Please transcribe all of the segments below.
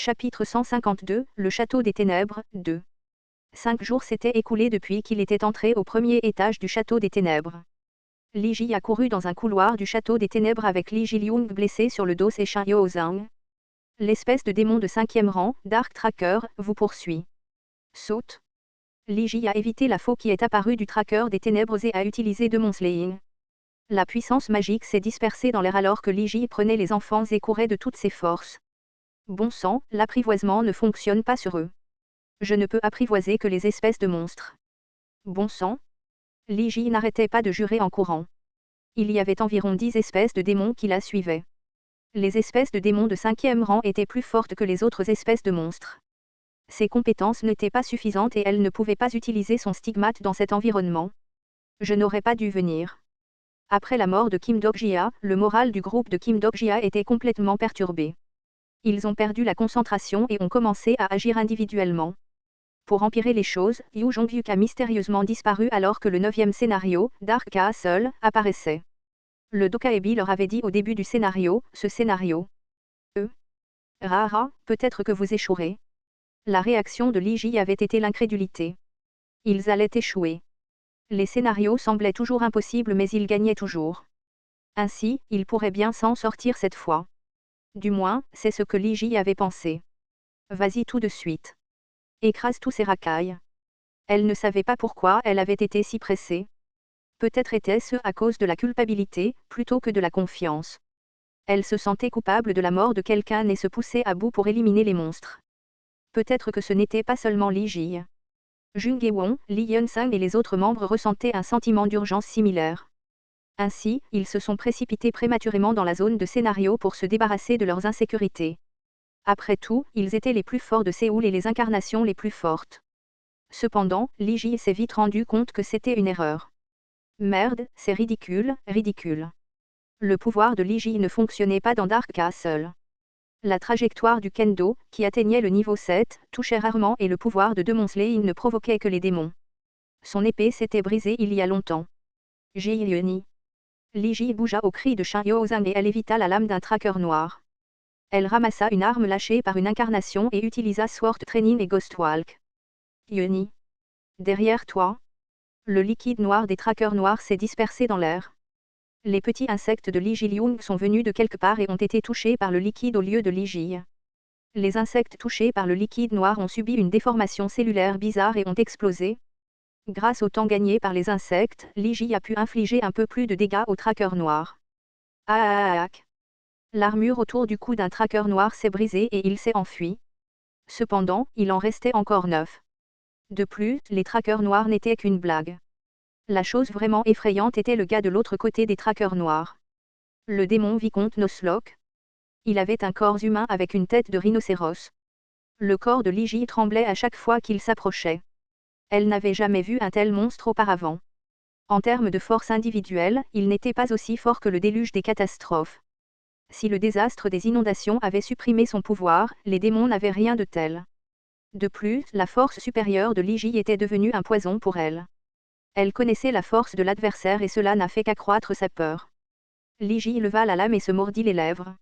Chapitre 152, Le Château des Ténèbres, 2. 5 jours s'étaient écoulés depuis qu'il était entré au premier étage du Château des Ténèbres. Li Ji a couru dans un couloir du Château des Ténèbres avec Li Jiliung blessé sur le dos et Shin Yo-Zhang. L'espèce de démon de 5e rang, Dark Tracker, vous poursuit. Saute. Li Ji a évité la faux qui est apparue du Tracker des Ténèbres et a utilisé Demon Slaying. La puissance magique s'est dispersée dans l'air alors que Li Ji prenait les enfants et courait de toutes ses forces. Bon sang, l'apprivoisement ne fonctionne pas sur eux. Je ne peux apprivoiser que les espèces de monstres. Bon sang. Li Ji n'arrêtait pas de jurer en courant. Il y avait environ 10 espèces de démons qui la suivaient. Les espèces de démons de 5e rang étaient plus fortes que les autres espèces de monstres. Ses compétences n'étaient pas suffisantes et elle ne pouvait pas utiliser son stigmate dans cet environnement. Je n'aurais pas dû venir. Après la mort de Kim Dok-jia, le moral du groupe de Kim Dok-jia était complètement perturbé. Ils ont perdu la concentration et ont commencé à agir individuellement. Pour empirer les choses, Yu Jongyuk a mystérieusement disparu alors que le 9e scénario, Dark Castle, apparaissait. Le Dokaebi leur avait dit au début du scénario, ce scénario. Rara, peut-être que vous échouerez. La réaction de Li Ji avait été l'incrédulité. Ils allaient échouer. Les scénarios semblaient toujours impossibles mais ils gagnaient toujours. Ainsi, ils pourraient bien s'en sortir cette fois. Du moins, c'est ce que Li Ji avait pensé. Vas-y tout de suite. Écrase tous ces racailles. Elle ne savait pas pourquoi elle avait été si pressée. Peut-être était-ce à cause de la culpabilité, plutôt que de la confiance. Elle se sentait coupable de la mort de quelqu'un et se poussait à bout pour éliminer les monstres. Peut-être que ce n'était pas seulement Li Ji. Jung Ye-won, Li Yun-sang et les autres membres ressentaient un sentiment d'urgence similaire. Ainsi, ils se sont précipités prématurément dans la zone de scénario pour se débarrasser de leurs insécurités. Après tout, ils étaient les plus forts de Séoul et les incarnations les plus fortes. Cependant, Li Ji s'est vite rendu compte que c'était une erreur. Merde, c'est ridicule, ridicule. Le pouvoir de Li Ji ne fonctionnait pas dans Dark Castle. La trajectoire du Kendo, qui atteignait le niveau 7, touchait rarement et le pouvoir de Demon Slaying ne provoquait que les démons. Son épée s'était brisée il y a longtemps. Ji-Yuni. Li Ji bougea au cri de Shin Yo-Zhang et elle évita la lame d'un tracker noir. Elle ramassa une arme lâchée par une incarnation et utilisa Sword Training et Ghostwalk. Yuni. Derrière toi. Le liquide noir des trackers noirs s'est dispersé dans l'air. Les petits insectes de Li Jiliung sont venus de quelque part et ont été touchés par le liquide au lieu de Li Ji. Les insectes touchés par le liquide noir ont subi une déformation cellulaire bizarre et ont explosé. Grâce au temps gagné par les insectes, Li Ji a pu infliger un peu plus de dégâts aux trackers noirs. L'armure autour du cou d'un tracker noir s'est brisée et il s'est enfui. Cependant, il en restait encore 9. De plus, les trackers noirs n'étaient qu'une blague. La chose vraiment effrayante était le gars de l'autre côté des trackers noirs. Le démon Vicomte Noslock. Il avait un corps humain avec une tête de rhinocéros. Le corps de Li Ji tremblait à chaque fois qu'il s'approchait. Elle n'avait jamais vu un tel monstre auparavant. En termes de force individuelle, il n'était pas aussi fort que le déluge des catastrophes. Si le désastre des inondations avait supprimé son pouvoir, les démons n'avaient rien de tel. De plus, la force supérieure de Li Ji était devenue un poison pour elle. Elle connaissait la force de l'adversaire et cela n'a fait qu'accroître sa peur. Li Ji leva la lame et se mordit les lèvres.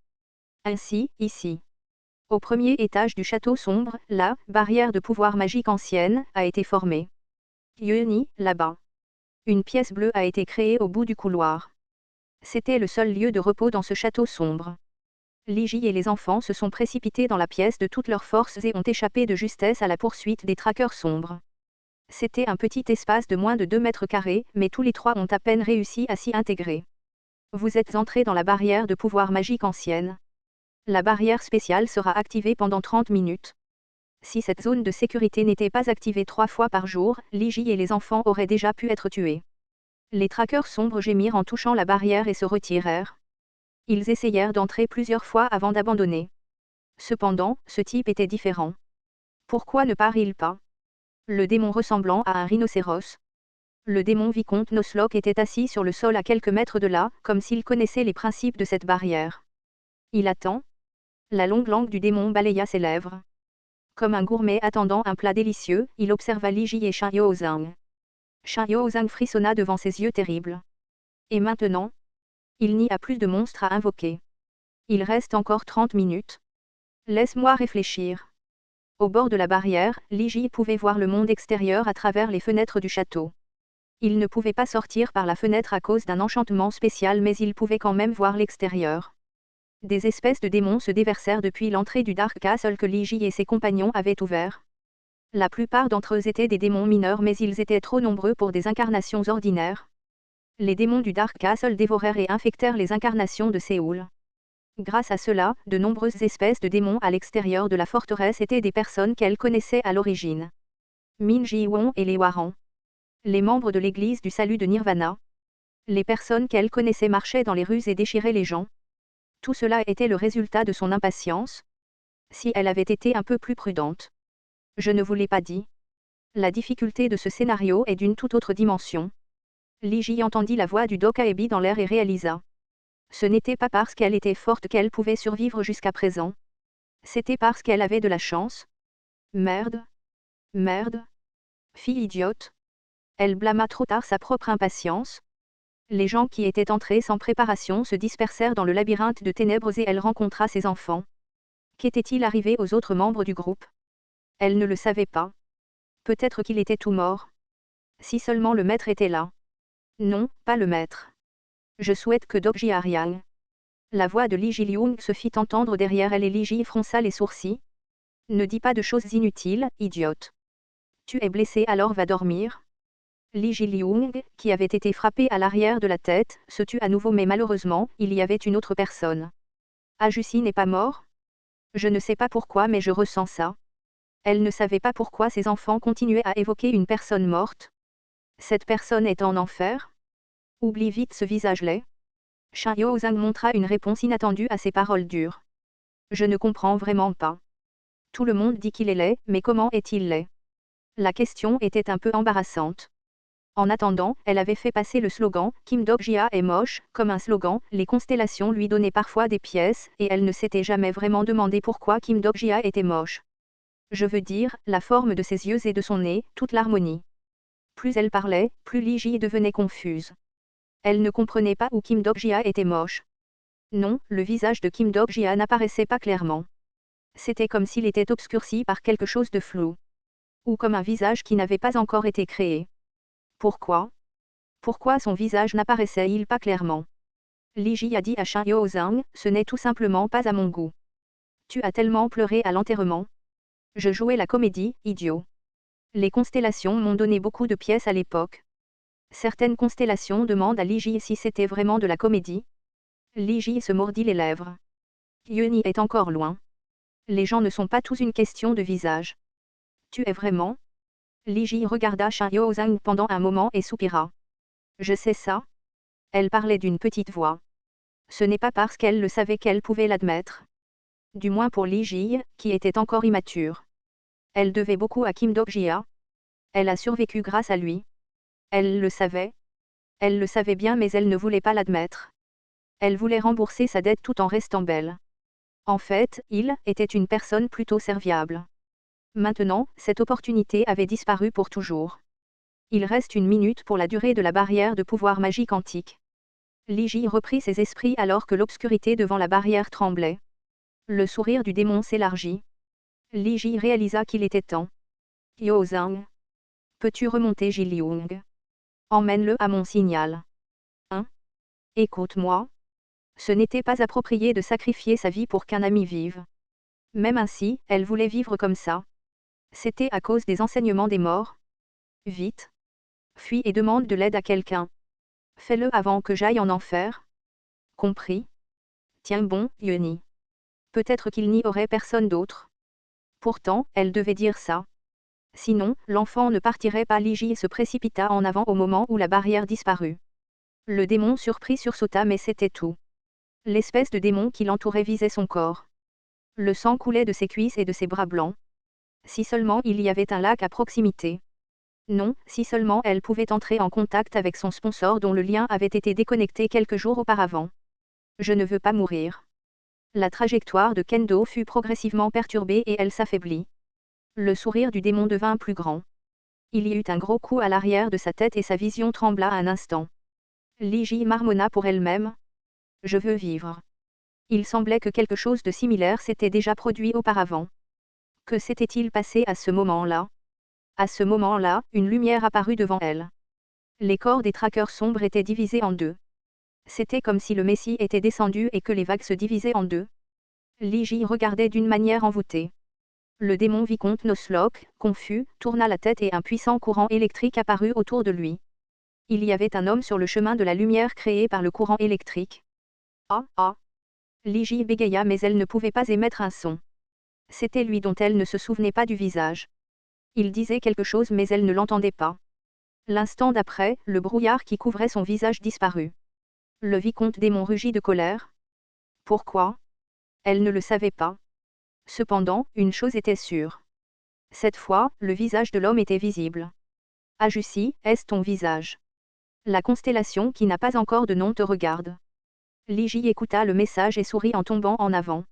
Ainsi, ici. Au premier étage du château sombre, la barrière de pouvoir magique ancienne a été formée. Yuni, là-bas. Une pièce bleue a été créée au bout du couloir. C'était le seul lieu de repos dans ce château sombre. Li Ji et les enfants se sont précipités dans la pièce de toutes leurs forces et ont échappé de justesse à la poursuite des trackers sombres. C'était un petit espace de moins de 2 mètres carrés, mais tous les trois ont à peine réussi à s'y intégrer. Vous êtes entrés dans la barrière de pouvoir magique ancienne. La barrière spéciale sera activée pendant 30 minutes. Si cette zone de sécurité n'était pas activée 3 fois par jour, Li Ji et les enfants auraient déjà pu être tués. Les trackers sombres gémirent en touchant la barrière et se retirèrent. Ils essayèrent d'entrer plusieurs fois avant d'abandonner. Cependant, ce type était différent. Pourquoi ne part-il pas? Le démon ressemblant à un rhinocéros. Le démon Vicomte Noslock était assis sur le sol à quelques mètres de là, comme s'il connaissait les principes de cette barrière. Il attend. La longue langue du démon balaya ses lèvres. Comme un gourmet attendant un plat délicieux, il observa Li Ji et Shin Yo-Zhang. Shin Yo-Zhang frissonna devant ses yeux terribles. Et maintenant? Il n'y a plus de monstres à invoquer. Il reste encore 30 minutes. Laisse-moi réfléchir. Au bord de la barrière, Liji pouvait voir le monde extérieur à travers les fenêtres du château. Il ne pouvait pas sortir par la fenêtre à cause d'un enchantement spécial, mais il pouvait quand même voir l'extérieur. Des espèces de démons se déversèrent depuis l'entrée du Dark Castle que Liji et ses compagnons avaient ouvert. La plupart d'entre eux étaient des démons mineurs, mais ils étaient trop nombreux pour des incarnations ordinaires. Les démons du Dark Castle dévorèrent et infectèrent les incarnations de Séoul. Grâce à cela, de nombreuses espèces de démons à l'extérieur de la forteresse étaient des personnes qu'elle connaissait à l'origine. Min Ji-won et les Warren. Les membres de l'église du salut de Nirvana. Les personnes qu'elle connaissait marchaient dans les rues et déchiraient les gens. Tout cela était le résultat de son impatience. Si elle avait été un peu plus prudente. Je ne vous l'ai pas dit. La difficulté de ce scénario est d'une toute autre dimension. Liji entendit la voix du Dokaebi dans l'air et réalisa. Ce n'était pas parce qu'elle était forte qu'elle pouvait survivre jusqu'à présent. C'était parce qu'elle avait de la chance. Merde. Merde. Fille idiote. Elle blâma trop tard sa propre impatience. Les gens qui étaient entrés sans préparation se dispersèrent dans le labyrinthe de ténèbres et elle rencontra ses enfants. Qu'était-il arrivé aux autres membres du groupe? Elle ne le savait pas. Peut-être qu'il était tout mort. Si seulement le maître était là. Non, pas le maître. Je souhaite que Dokji Aryang. La voix de Lee Ji-lyung se fit entendre derrière elle et Lee Ji fronça les sourcils. Ne dis pas de choses inutiles, idiote. Tu es blessé, alors va dormir. Lee Ji-lyung, qui avait été frappé à l'arrière de la tête, se tut à nouveau, mais malheureusement, il y avait une autre personne. Ajusi n'est pas mort? Je ne sais pas pourquoi, mais je ressens ça. Elle ne savait pas pourquoi ses enfants continuaient à évoquer une personne morte. Cette personne est en enfer? Oublie vite ce visage laid. Shin Yo-zang montra une réponse inattendue à ces paroles dures. Je ne comprends vraiment pas. Tout le monde dit qu'il est laid, mais comment est-il laid? La question était un peu embarrassante. En attendant, elle avait fait passer le slogan « Kim Dok-jia est moche » comme un slogan. Les constellations lui donnaient parfois des pièces, et elle ne s'était jamais vraiment demandé pourquoi Kim Dok-jia était moche. Je veux dire, la forme de ses yeux et de son nez, toute l'harmonie. Plus elle parlait, plus Lee Ji devenait confuse. Elle ne comprenait pas où Kim Dok-jia était moche. Non, le visage de Kim Dok-jia n'apparaissait pas clairement. C'était comme s'il était obscurci par quelque chose de flou. Ou comme un visage qui n'avait pas encore été créé. Pourquoi? Pourquoi son visage n'apparaissait-il pas clairement? Lee Ji a dit à Shin Yo-zang, ce n'est tout simplement pas à mon goût. Tu as tellement pleuré à l'enterrement. Je jouais la comédie, idiot. Les constellations m'ont donné beaucoup de pièces à l'époque. Certaines constellations demandent à Lee Ji si c'était vraiment de la comédie. Lee Ji se mordit les lèvres. Yeoni est encore loin. Les gens ne sont pas tous une question de visage. Tu es vraiment? Lee Ji regarda Shin Yo-zang pendant un moment et soupira. Je sais ça. Elle parlait d'une petite voix. Ce n'est pas parce qu'elle le savait qu'elle pouvait l'admettre. Du moins pour Lee Ji, qui était encore immature. Elle devait beaucoup à Kim Dok-jia. Elle a survécu grâce à lui. Elle le savait. Elle le savait bien, mais elle ne voulait pas l'admettre. Elle voulait rembourser sa dette tout en restant belle. En fait, il était une personne plutôt serviable. Maintenant, cette opportunité avait disparu pour toujours. Il reste une minute pour la durée de la barrière de pouvoir magique antique. Lee Ji reprit ses esprits alors que l'obscurité devant la barrière tremblait. Le sourire du démon s'élargit. Lee Ji réalisa qu'il était temps. Yo-zang. Peux-tu remonter Ji-lyung? Emmène-le à mon signal. Hein? Écoute-moi. Ce n'était pas approprié de sacrifier sa vie pour qu'un ami vive. Même ainsi, elle voulait vivre comme ça. C'était à cause des enseignements des morts. Vite. Fuis et demande de l'aide à quelqu'un. Fais-le avant que j'aille en enfer. Compris? Tiens bon, Yeoni. Peut-être qu'il n'y aurait personne d'autre. Pourtant, elle devait dire ça. Sinon, l'enfant ne partirait pas. Lee Ji se précipita en avant au moment où la barrière disparut. Le démon surpris sursauta, mais c'était tout. L'espèce de démon qui l'entourait visait son corps. Le sang coulait de ses cuisses et de ses bras blancs. Si seulement il y avait un lac à proximité. Non, si seulement elle pouvait entrer en contact avec son sponsor dont le lien avait été déconnecté quelques jours auparavant. Je ne veux pas mourir. La trajectoire de Kendo fut progressivement perturbée et elle s'affaiblit. Le sourire du démon devint plus grand. Il y eut un gros coup à l'arrière de sa tête et sa vision trembla un instant. Lee Ji marmonna pour elle-même. Je veux vivre. Il semblait que quelque chose de similaire s'était déjà produit auparavant. Que s'était-il passé à ce moment-là? À ce moment-là, une lumière apparut devant elle. Les corps des traqueurs sombres étaient divisés en deux. C'était comme si le Messie était descendu et que les vagues se divisaient en deux. Ligie regardait d'une manière envoûtée. Le démon vicomte Noslock, confus, tourna la tête et un puissant courant électrique apparut autour de lui. Il y avait un homme sur le chemin de la lumière créée par le courant électrique. Ah, ah! Ligie bégaya mais elle ne pouvait pas émettre un son. C'était lui dont elle ne se souvenait pas du visage. Il disait quelque chose mais elle ne l'entendait pas. L'instant d'après, le brouillard qui couvrait son visage disparut. Le vicomte démon rugit de colère. Pourquoi? Elle ne le savait pas. Cependant, une chose était sûre. Cette fois, le visage de l'homme était visible. Ajussi, est-ce ton visage? La constellation qui n'a pas encore de nom te regarde. Ligie écouta le message et sourit en tombant en avant.